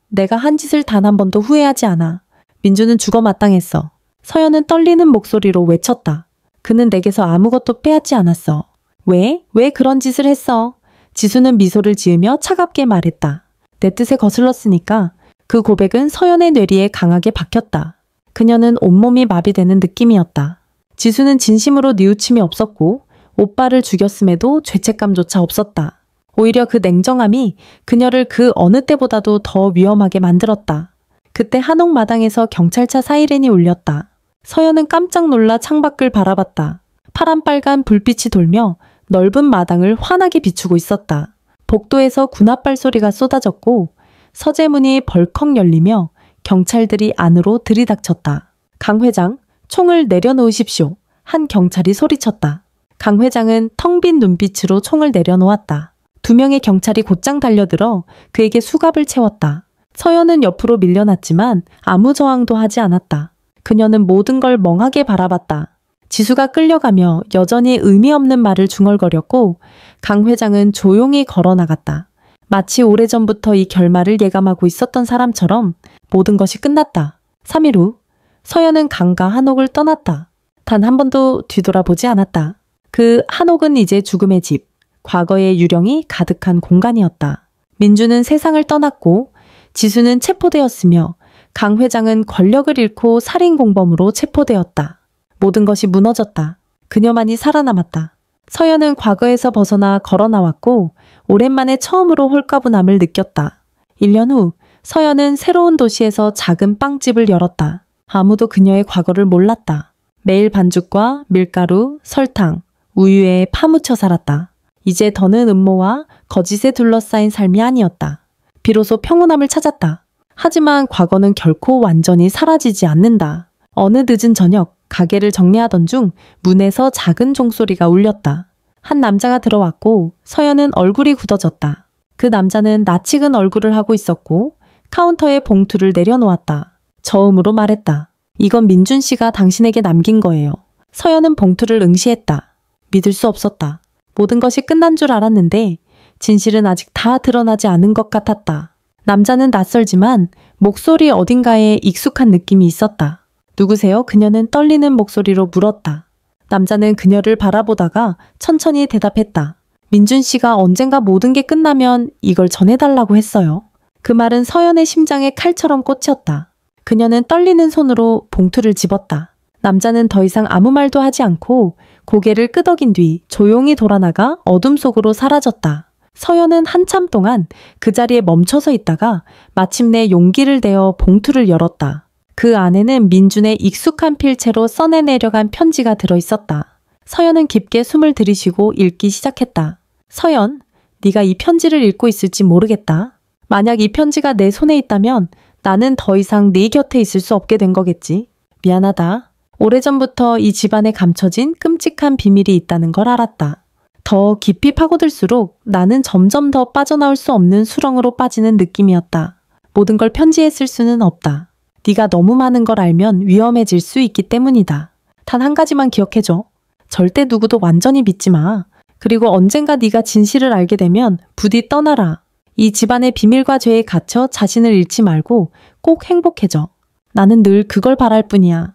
내가 한 짓을 단 한 번도 후회하지 않아. 민주는 죽어 마땅했어. 서연은 떨리는 목소리로 외쳤다. 그는 내게서 아무것도 빼앗지 않았어. 왜 그런 짓을 했어? 지수는 미소를 지으며 차갑게 말했다. 내 뜻에 거슬렀으니까. 그 고백은 서연의 뇌리에 강하게 박혔다. 그녀는 온몸이 마비되는 느낌이었다. 지수는 진심으로 뉘우침이 없었고 오빠를 죽였음에도 죄책감조차 없었다. 오히려 그 냉정함이 그녀를 그 어느 때보다도 더 위험하게 만들었다. 그때 한옥마당에서 경찰차 사이렌이 울렸다. 서연은 깜짝 놀라 창밖을 바라봤다. 파란빨간 불빛이 돌며 넓은 마당을 환하게 비추고 있었다. 복도에서 군합발 소리가 쏟아졌고 서재문이 벌컥 열리며 경찰들이 안으로 들이닥쳤다. 강 회장, 총을 내려놓으십시오. 한 경찰이 소리쳤다. 강 회장은 텅 빈 눈빛으로 총을 내려놓았다. 2명의 경찰이 곧장 달려들어 그에게 수갑을 채웠다. 서연은 옆으로 밀려났지만 아무 저항도 하지 않았다. 그녀는 모든 걸 멍하게 바라봤다. 지수가 끌려가며 여전히 의미 없는 말을 중얼거렸고 강 회장은 조용히 걸어나갔다. 마치 오래전부터 이 결말을 예감하고 있었던 사람처럼 모든 것이 끝났다. 3일 후 서연은 강과 한옥을 떠났다. 단 한 번도 뒤돌아보지 않았다. 그 한옥은 이제 죽음의 집, 과거의 유령이 가득한 공간이었다. 민주는 세상을 떠났고 지수는 체포되었으며 강 회장은 권력을 잃고 살인 공범으로 체포되었다. 모든 것이 무너졌다. 그녀만이 살아남았다. 서연은 과거에서 벗어나 걸어 나왔고 오랜만에 처음으로 홀가분함을 느꼈다. 1년 후 서연은 새로운 도시에서 작은 빵집을 열었다. 아무도 그녀의 과거를 몰랐다. 매일 반죽과 밀가루, 설탕, 우유에 파묻혀 살았다. 이제 더는 음모와 거짓에 둘러싸인 삶이 아니었다. 비로소 평온함을 찾았다. 하지만 과거는 결코 완전히 사라지지 않는다. 어느 늦은 저녁 가게를 정리하던 중 문에서 작은 종소리가 울렸다. 한 남자가 들어왔고 서연은 얼굴이 굳어졌다. 그 남자는 낯익은 얼굴을 하고 있었고 카운터에 봉투를 내려놓았다. 저음으로 말했다. 이건 민준 씨가 당신에게 남긴 거예요. 서연은 봉투를 응시했다. 믿을 수 없었다. 모든 것이 끝난 줄 알았는데 진실은 아직 다 드러나지 않은 것 같았다. 남자는 낯설지만 목소리 어딘가에 익숙한 느낌이 있었다. 누구세요? 그녀는 떨리는 목소리로 물었다. 남자는 그녀를 바라보다가 천천히 대답했다. 민준 씨가 언젠가 모든 게 끝나면 이걸 전해달라고 했어요. 그 말은 서연의 심장에 칼처럼 꽂혔다. 그녀는 떨리는 손으로 봉투를 집었다. 남자는 더 이상 아무 말도 하지 않고 고개를 끄덕인 뒤 조용히 돌아나가 어둠 속으로 사라졌다. 서연은 한참 동안 그 자리에 멈춰서 있다가 마침내 용기를 내어 봉투를 열었다. 그 안에는 민준의 익숙한 필체로 써내내려간 편지가 들어있었다. 서연은 깊게 숨을 들이쉬고 읽기 시작했다. 서연, 네가 이 편지를 읽고 있을지 모르겠다. 만약 이 편지가 내 손에 있다면 나는 더 이상 네 곁에 있을 수 없게 된 거겠지. 미안하다. 오래전부터 이 집안에 감춰진 끔찍한 비밀이 있다는 걸 알았다. 더 깊이 파고들수록 나는 점점 더 빠져나올 수 없는 수렁으로 빠지는 느낌이었다. 모든 걸 편지에 쓸 수는 없다. 네가 너무 많은 걸 알면 위험해질 수 있기 때문이다. 단 한 가지만 기억해줘. 절대 누구도 완전히 믿지 마. 그리고 언젠가 네가 진실을 알게 되면 부디 떠나라. 이 집안의 비밀과 죄에 갇혀 자신을 잃지 말고 꼭 행복해져. 나는 늘 그걸 바랄 뿐이야.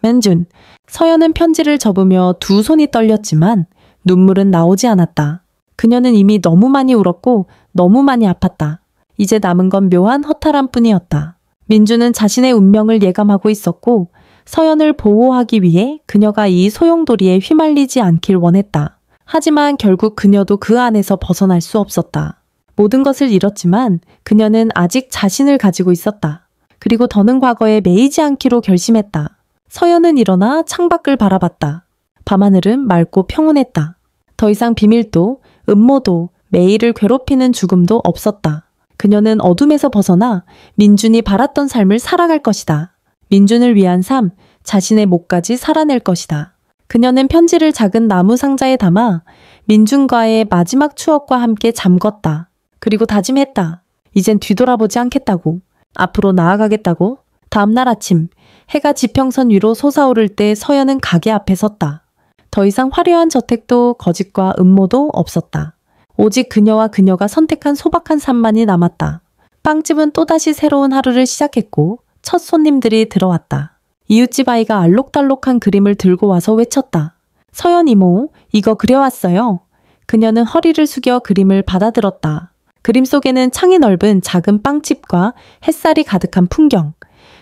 맨준. 서연은 편지를 접으며 두 손이 떨렸지만 눈물은 나오지 않았다. 그녀는 이미 너무 많이 울었고 너무 많이 아팠다. 이제 남은 건 묘한 허탈함 뿐이었다. 민주는 자신의 운명을 예감하고 있었고 서연을 보호하기 위해 그녀가 이 소용돌이에 휘말리지 않길 원했다. 하지만 결국 그녀도 그 안에서 벗어날 수 없었다. 모든 것을 잃었지만 그녀는 아직 자신을 가지고 있었다. 그리고 더는 과거에 매이지 않기로 결심했다. 서연은 일어나 창밖을 바라봤다. 밤하늘은 맑고 평온했다. 더 이상 비밀도, 음모도, 매일을 괴롭히는 죽음도 없었다. 그녀는 어둠에서 벗어나 민준이 바랐던 삶을 살아갈 것이다. 민준을 위한 삶, 자신의 몫까지 살아낼 것이다. 그녀는 편지를 작은 나무 상자에 담아 민준과의 마지막 추억과 함께 잠궜다. 그리고 다짐했다. 이젠 뒤돌아보지 않겠다고. 앞으로 나아가겠다고. 다음날 아침, 해가 지평선 위로 솟아오를 때 서연은 가게 앞에 섰다. 더 이상 화려한 저택도 거짓과 음모도 없었다. 오직 그녀와 그녀가 선택한 소박한 삶만이 남았다. 빵집은 또다시 새로운 하루를 시작했고 첫 손님들이 들어왔다. 이웃집 아이가 알록달록한 그림을 들고 와서 외쳤다. 서연 이모, 이거 그려왔어요. 그녀는 허리를 숙여 그림을 받아들었다. 그림 속에는 창이 넓은 작은 빵집과 햇살이 가득한 풍경,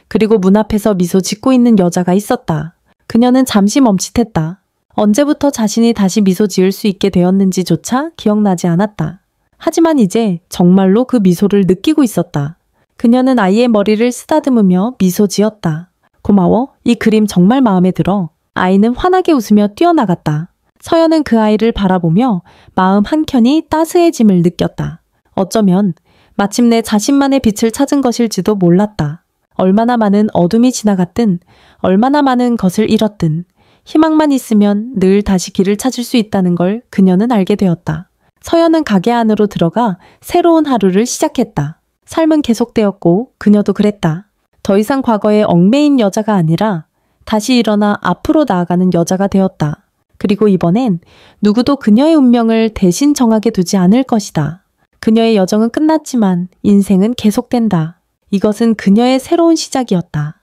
그리고 문 앞에서 미소 짓고 있는 여자가 있었다. 그녀는 잠시 멈칫했다. 언제부터 자신이 다시 미소 지을 수 있게 되었는지조차 기억나지 않았다. 하지만 이제 정말로 그 미소를 느끼고 있었다. 그녀는 아이의 머리를 쓰다듬으며 미소 지었다. 고마워. 이 그림 정말 마음에 들어. 아이는 환하게 웃으며 뛰어나갔다. 서연은 그 아이를 바라보며 마음 한켠이 따스해짐을 느꼈다. 어쩌면 마침내 자신만의 빛을 찾은 것일지도 몰랐다. 얼마나 많은 어둠이 지나갔든, 얼마나 많은 것을 잃었든 희망만 있으면 늘 다시 길을 찾을 수 있다는 걸 그녀는 알게 되었다. 서연은 가게 안으로 들어가 새로운 하루를 시작했다. 삶은 계속되었고 그녀도 그랬다. 더 이상 과거의 얽매인 여자가 아니라 다시 일어나 앞으로 나아가는 여자가 되었다. 그리고 이번엔 누구도 그녀의 운명을 대신 정하게 두지 않을 것이다. 그녀의 여정은 끝났지만 인생은 계속된다. 이것은 그녀의 새로운 시작이었다.